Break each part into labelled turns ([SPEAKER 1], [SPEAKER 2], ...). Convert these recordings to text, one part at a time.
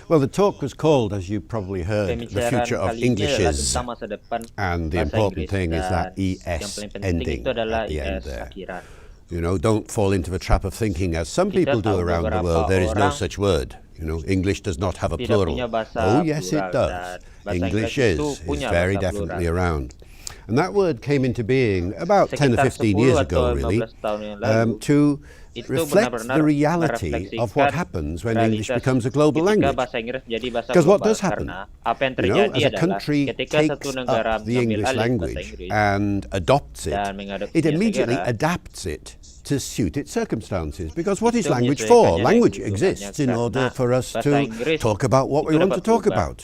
[SPEAKER 1] Well, the talk was called, as you probably heard, The
[SPEAKER 2] Pembicaraan
[SPEAKER 1] Future of
[SPEAKER 2] kali ini adalah
[SPEAKER 1] Englishes.
[SPEAKER 2] tentang masa depan
[SPEAKER 1] And the
[SPEAKER 2] bahasa
[SPEAKER 1] important
[SPEAKER 2] Inggris
[SPEAKER 1] thing is
[SPEAKER 2] dan
[SPEAKER 1] that
[SPEAKER 2] yang
[SPEAKER 1] ES
[SPEAKER 2] paling penting
[SPEAKER 1] ending
[SPEAKER 2] itu adalah
[SPEAKER 1] at the end
[SPEAKER 2] IS
[SPEAKER 1] there.
[SPEAKER 2] akhiran.
[SPEAKER 1] You know, don't fall into the trap of thinking, as some
[SPEAKER 2] Kita
[SPEAKER 1] people do
[SPEAKER 2] tahu
[SPEAKER 1] around the
[SPEAKER 2] beberapa
[SPEAKER 1] world, there is no
[SPEAKER 2] orang
[SPEAKER 1] such word. You know, English does not have a
[SPEAKER 2] tidak
[SPEAKER 1] plural.
[SPEAKER 2] punya bahasa
[SPEAKER 1] Oh, yes, it
[SPEAKER 2] plural
[SPEAKER 1] does.
[SPEAKER 2] dan bahasa
[SPEAKER 1] English
[SPEAKER 2] Inggris itu
[SPEAKER 1] is
[SPEAKER 2] punya
[SPEAKER 1] very
[SPEAKER 2] bahasa
[SPEAKER 1] definitely
[SPEAKER 2] plural.
[SPEAKER 1] around. And that word came into being about 10 or
[SPEAKER 2] Sekitar
[SPEAKER 1] 15
[SPEAKER 2] 10
[SPEAKER 1] years
[SPEAKER 2] atau
[SPEAKER 1] ago, really,
[SPEAKER 2] 15 tahun yang lalu,
[SPEAKER 1] to
[SPEAKER 2] itu
[SPEAKER 1] reflect
[SPEAKER 2] benar-benar
[SPEAKER 1] the reality of what
[SPEAKER 2] merefleksikan
[SPEAKER 1] happens when English
[SPEAKER 2] realitas
[SPEAKER 1] becomes a global
[SPEAKER 2] ketika
[SPEAKER 1] language.
[SPEAKER 2] bahasa Inggris menjadi bahasa
[SPEAKER 1] Because what
[SPEAKER 2] global.
[SPEAKER 1] does happen,
[SPEAKER 2] Karena apa yang
[SPEAKER 1] you know,
[SPEAKER 2] terjadi
[SPEAKER 1] as a
[SPEAKER 2] adalah
[SPEAKER 1] country
[SPEAKER 2] ketika
[SPEAKER 1] takes
[SPEAKER 2] satu negara
[SPEAKER 1] up the
[SPEAKER 2] mengambil
[SPEAKER 1] English
[SPEAKER 2] alih bahasa
[SPEAKER 1] language
[SPEAKER 2] Inggris
[SPEAKER 1] and adopts it,
[SPEAKER 2] dan
[SPEAKER 1] it
[SPEAKER 2] mengadopsinya
[SPEAKER 1] immediately
[SPEAKER 2] segera,
[SPEAKER 1] adapts it to suit its circumstances. Because what is
[SPEAKER 2] itu
[SPEAKER 1] language
[SPEAKER 2] menyesuaikannya
[SPEAKER 1] for?
[SPEAKER 2] dengan
[SPEAKER 1] Language
[SPEAKER 2] kebutuhannya,
[SPEAKER 1] exists in order
[SPEAKER 2] karena
[SPEAKER 1] for us
[SPEAKER 2] bahasa
[SPEAKER 1] to
[SPEAKER 2] Inggris
[SPEAKER 1] talk about what we
[SPEAKER 2] itu
[SPEAKER 1] want to
[SPEAKER 2] dapat
[SPEAKER 1] talk
[SPEAKER 2] berubah.
[SPEAKER 1] about.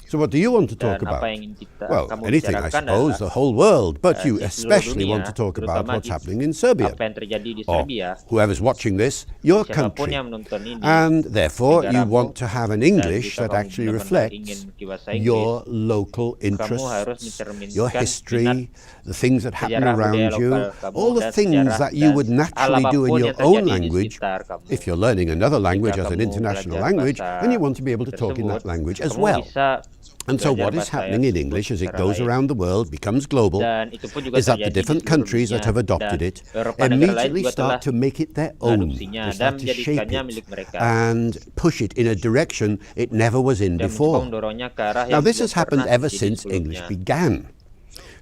[SPEAKER 1] So what do you want to talk
[SPEAKER 2] Dan
[SPEAKER 1] about?
[SPEAKER 2] apa yang ingin kita,
[SPEAKER 1] Well,
[SPEAKER 2] kamu
[SPEAKER 1] anything, I
[SPEAKER 2] bicarakan
[SPEAKER 1] suppose,
[SPEAKER 2] adalah
[SPEAKER 1] the whole world, but you
[SPEAKER 2] di seluruh
[SPEAKER 1] especially
[SPEAKER 2] dunia,
[SPEAKER 1] want to talk about
[SPEAKER 2] terutama
[SPEAKER 1] what's happening in Serbia,
[SPEAKER 2] apa yang terjadi di
[SPEAKER 1] or
[SPEAKER 2] Serbia.
[SPEAKER 1] whoever's watching this, your
[SPEAKER 2] Siapapun
[SPEAKER 1] country.
[SPEAKER 2] yang menonton ini,
[SPEAKER 1] And therefore, you
[SPEAKER 2] negaramu,
[SPEAKER 1] want to have an
[SPEAKER 2] dan
[SPEAKER 1] English
[SPEAKER 2] jika
[SPEAKER 1] that
[SPEAKER 2] kamu
[SPEAKER 1] actually
[SPEAKER 2] benar-benar ingin
[SPEAKER 1] reflects
[SPEAKER 2] memiliki bahasa Inggris,
[SPEAKER 1] your local
[SPEAKER 2] kamu harus
[SPEAKER 1] interests,
[SPEAKER 2] mencerminkan
[SPEAKER 1] your
[SPEAKER 2] minat
[SPEAKER 1] history, the things that happen
[SPEAKER 2] sejarah budaya
[SPEAKER 1] around you,
[SPEAKER 2] lokal kamu
[SPEAKER 1] all the
[SPEAKER 2] dan
[SPEAKER 1] things
[SPEAKER 2] sejarah
[SPEAKER 1] that you
[SPEAKER 2] dan
[SPEAKER 1] would naturally do in
[SPEAKER 2] apapun
[SPEAKER 1] your
[SPEAKER 2] yang
[SPEAKER 1] own
[SPEAKER 2] terjadi di
[SPEAKER 1] language.
[SPEAKER 2] sekitar kamu.
[SPEAKER 1] If you're learning another language
[SPEAKER 2] Jika
[SPEAKER 1] as an
[SPEAKER 2] kamu
[SPEAKER 1] international
[SPEAKER 2] belajar
[SPEAKER 1] language,
[SPEAKER 2] bahasa
[SPEAKER 1] then you want to be able to talk in that
[SPEAKER 2] tersebut,
[SPEAKER 1] language as
[SPEAKER 2] kamu
[SPEAKER 1] well.
[SPEAKER 2] bisa
[SPEAKER 1] And so
[SPEAKER 2] belajar
[SPEAKER 1] what is
[SPEAKER 2] bahasa
[SPEAKER 1] happening in
[SPEAKER 2] tersebut
[SPEAKER 1] English as it
[SPEAKER 2] secara
[SPEAKER 1] goes
[SPEAKER 2] lain.
[SPEAKER 1] around the world, becomes global,
[SPEAKER 2] Dan itu pun juga
[SPEAKER 1] is that the
[SPEAKER 2] terjadi di
[SPEAKER 1] different
[SPEAKER 2] seluruh
[SPEAKER 1] countries that
[SPEAKER 2] dunia,
[SPEAKER 1] have adopted
[SPEAKER 2] dan
[SPEAKER 1] it
[SPEAKER 2] beberapa negara lain
[SPEAKER 1] immediately
[SPEAKER 2] juga telah
[SPEAKER 1] start to make it their own.
[SPEAKER 2] mengadopsinya
[SPEAKER 1] They
[SPEAKER 2] dan
[SPEAKER 1] start to shape
[SPEAKER 2] menjadikannya
[SPEAKER 1] it
[SPEAKER 2] milik mereka
[SPEAKER 1] and push it in a direction it never was in
[SPEAKER 2] dan mencoba
[SPEAKER 1] before.
[SPEAKER 2] mendorongnya ke arah
[SPEAKER 1] Now
[SPEAKER 2] yang
[SPEAKER 1] this
[SPEAKER 2] belum
[SPEAKER 1] has happened
[SPEAKER 2] pernah
[SPEAKER 1] ever
[SPEAKER 2] terjadi
[SPEAKER 1] since English
[SPEAKER 2] sebelumnya.
[SPEAKER 1] began.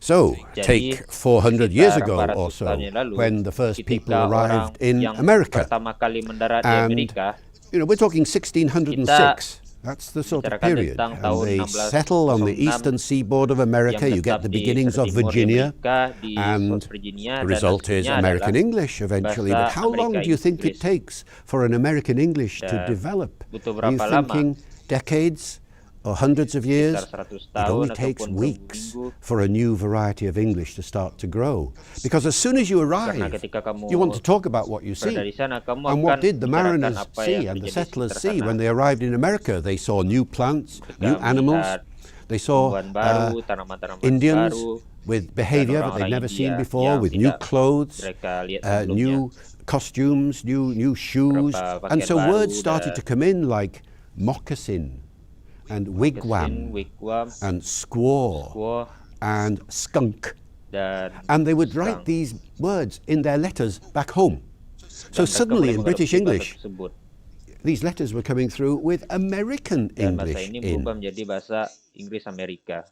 [SPEAKER 1] So,
[SPEAKER 2] Jadi,
[SPEAKER 1] take 400 years
[SPEAKER 2] sekitar
[SPEAKER 1] ago
[SPEAKER 2] 400
[SPEAKER 1] or so,
[SPEAKER 2] tahun yang lalu,
[SPEAKER 1] when the first people
[SPEAKER 2] ketika
[SPEAKER 1] arrived
[SPEAKER 2] orang
[SPEAKER 1] in
[SPEAKER 2] yang
[SPEAKER 1] America.
[SPEAKER 2] pertama kali mendarat di
[SPEAKER 1] And,
[SPEAKER 2] Amerika,
[SPEAKER 1] you know, we're talking 1606. That's the sort of
[SPEAKER 2] bicarakan
[SPEAKER 1] period.
[SPEAKER 2] tentang
[SPEAKER 1] And
[SPEAKER 2] tahun
[SPEAKER 1] they
[SPEAKER 2] 1606
[SPEAKER 1] settle on the eastern seaboard of America.
[SPEAKER 2] yang
[SPEAKER 1] You get
[SPEAKER 2] menetap
[SPEAKER 1] the
[SPEAKER 2] di
[SPEAKER 1] beginnings of
[SPEAKER 2] timur
[SPEAKER 1] Virginia.
[SPEAKER 2] Amerika, di
[SPEAKER 1] And
[SPEAKER 2] South Virginia,
[SPEAKER 1] the
[SPEAKER 2] dan
[SPEAKER 1] result is
[SPEAKER 2] hasilnya
[SPEAKER 1] American
[SPEAKER 2] adalah
[SPEAKER 1] English eventually. But
[SPEAKER 2] bahasa
[SPEAKER 1] how long
[SPEAKER 2] Amerika
[SPEAKER 1] do you think it
[SPEAKER 2] Inggris.
[SPEAKER 1] takes for an American English to
[SPEAKER 2] Dan
[SPEAKER 1] develop?
[SPEAKER 2] butuh
[SPEAKER 1] Are you
[SPEAKER 2] berapa lama?
[SPEAKER 1] thinking decades or hundreds of years?
[SPEAKER 2] Sekitar 100
[SPEAKER 1] It
[SPEAKER 2] tahun
[SPEAKER 1] only takes
[SPEAKER 2] ataupun
[SPEAKER 1] weeks
[SPEAKER 2] berminggu.
[SPEAKER 1] for a new variety of English to start to grow. Because as soon as you
[SPEAKER 2] Karena
[SPEAKER 1] arrive,
[SPEAKER 2] ketika kamu
[SPEAKER 1] you want to talk about what you see.
[SPEAKER 2] berada di sana, kamu
[SPEAKER 1] And
[SPEAKER 2] akan
[SPEAKER 1] what did the
[SPEAKER 2] bicarakan
[SPEAKER 1] mariners
[SPEAKER 2] apa
[SPEAKER 1] see
[SPEAKER 2] yang
[SPEAKER 1] and the
[SPEAKER 2] terjadi di
[SPEAKER 1] settlers
[SPEAKER 2] sekitar
[SPEAKER 1] see
[SPEAKER 2] sana.
[SPEAKER 1] when they arrived in America? They saw new plants,
[SPEAKER 2] Mereka
[SPEAKER 1] new animals.
[SPEAKER 2] melihat
[SPEAKER 1] They saw
[SPEAKER 2] tumbuhan baru, tanaman-tanaman
[SPEAKER 1] Indians
[SPEAKER 2] baru,
[SPEAKER 1] with
[SPEAKER 2] dan
[SPEAKER 1] behavior that
[SPEAKER 2] orang-orang
[SPEAKER 1] they've never seen
[SPEAKER 2] India
[SPEAKER 1] before,
[SPEAKER 2] yang
[SPEAKER 1] with new
[SPEAKER 2] tidak
[SPEAKER 1] clothes,
[SPEAKER 2] mereka lihat sebelumnya.
[SPEAKER 1] new costumes, new shoes.
[SPEAKER 2] Beberapa
[SPEAKER 1] And
[SPEAKER 2] pakaian
[SPEAKER 1] so
[SPEAKER 2] baru
[SPEAKER 1] words started
[SPEAKER 2] dan
[SPEAKER 1] to come in like moccasin and wigwam
[SPEAKER 2] wigwam,
[SPEAKER 1] and squaw
[SPEAKER 2] squaw,
[SPEAKER 1] and skunk.
[SPEAKER 2] dan
[SPEAKER 1] And they would write
[SPEAKER 2] skunk.
[SPEAKER 1] these words in their letters back home. So
[SPEAKER 2] Dan mereka
[SPEAKER 1] suddenly
[SPEAKER 2] mulai
[SPEAKER 1] in British
[SPEAKER 2] mengadopsi bahasa
[SPEAKER 1] English,
[SPEAKER 2] tersebut.
[SPEAKER 1] these letters were coming through with American
[SPEAKER 2] Dan bahasa
[SPEAKER 1] English
[SPEAKER 2] ini
[SPEAKER 1] in.
[SPEAKER 2] berubah menjadi bahasa Inggris Amerika.